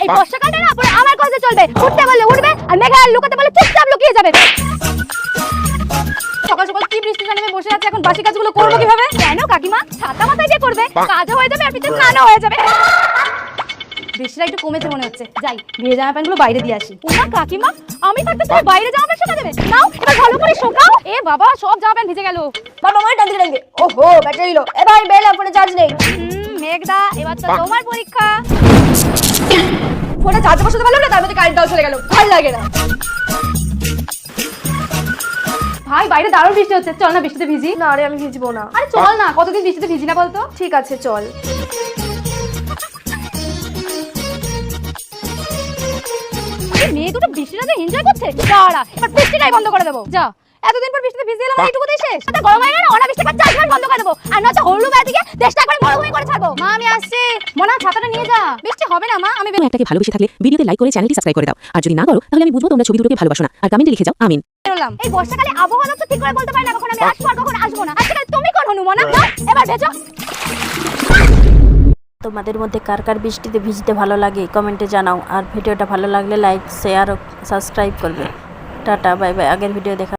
এই বর্ষাকালটা না পুরো আমার কথা চলবে। উঠতে বললে উঠবে আর মেঘা লুকাতে বললে চুপচাপ লুকিয়ে যাবে। সকাল সকাল কি বৃষ্টি নেমে বসে আছে, এখন বাসি কাজগুলো করবো কিভাবে? কেন কাকিমা, ছাতা মাথায় দিয়ে করবে, কাজও হয়ে যাবে আর পিঠে স্নানও হয়ে যাবে। বৃষ্টিটা একটু কমেছে মনে হচ্ছে, যাই ভিজে জামা প্যান্টগুলো বাইরে দিয়ে আসি। ওমা কাকিমা, আমি থাকতে তুমি বাইরে জামা প্যান্ট শুকাতে দেবে? নাও এবার ভালো করে শুকাও। এ বাবা, সব জামা প্যান্ট ভিজে গেল। বাবা আমার টানতে টানতে ওহো ব্যাটারি লো। এ ভাই বেলা ফোনে চার্জ নেই। মেঘদা, এবার তো তোমার পরীক্ষা। ফোনে চার্জ বসাতে পারলাম না, তার মধ্যে কারেন্টটাও চলে গেল, ভালো লাগে না। ভাই বাইরে দারুণ বৃষ্টি হচ্ছে, চল না বৃষ্টিতে ভিজি। না রে আমি ভিজবো না। আরে চল না, কতদিন বৃষ্টিতে ভিজি না বলতো। ঠিক আছে চল। মেয়ে দুটো বৃষ্টিটাতে এনজয় করছে, দাঁড়া এবার বৃষ্টিটাই বন্ধ করে দেবো। যা, এতদিন পর বৃষ্টিতে ভিজে এলাম, এইটুকুতেই শেষ। এটা গরম হয়ে গেল, অনা বৃষ্টি পাচ্ছে, আজকাল বন্ধ করে দেবো। আর নয়তো হলু ব্যাদিকে দেশটা একবার মরুভূমি করে ছাড়বো। মা আমি আসছি। মনা ছাতাটা নিয়ে যা, বৃষ্টি হবে না মা। আমি একটাকে ভালোবেসে থাকলে ভিডিওতে লাইক করে চ্যানেলটি সাবস্ক্রাইব করে দাও। আর যদি না করো তাহলে আমি বুঝবো তোমরা ছবি দুটোকে ভালোবাসো না। আর কমেন্টে লিখে যাও আমিন। বেরোলাম। এই বর্ষাকালে আবহাওয়া তো ঠিক করে বলতে পারি না কখন আমি আসবো আর কখন আসবো না। আজকাল তুমি কোন হনু মনা? এবার ভেজো। তোমাদের মধ্যে কার কার বৃষ্টিতে ভিজতে ভালো লাগে কমেন্টে জানাও। আর ভিডিওটা ভালো লাগলে লাইক শেয়ার ও সাবস্ক্রাইব করবে। Tata bye bye. আগের ভিডিও দেখা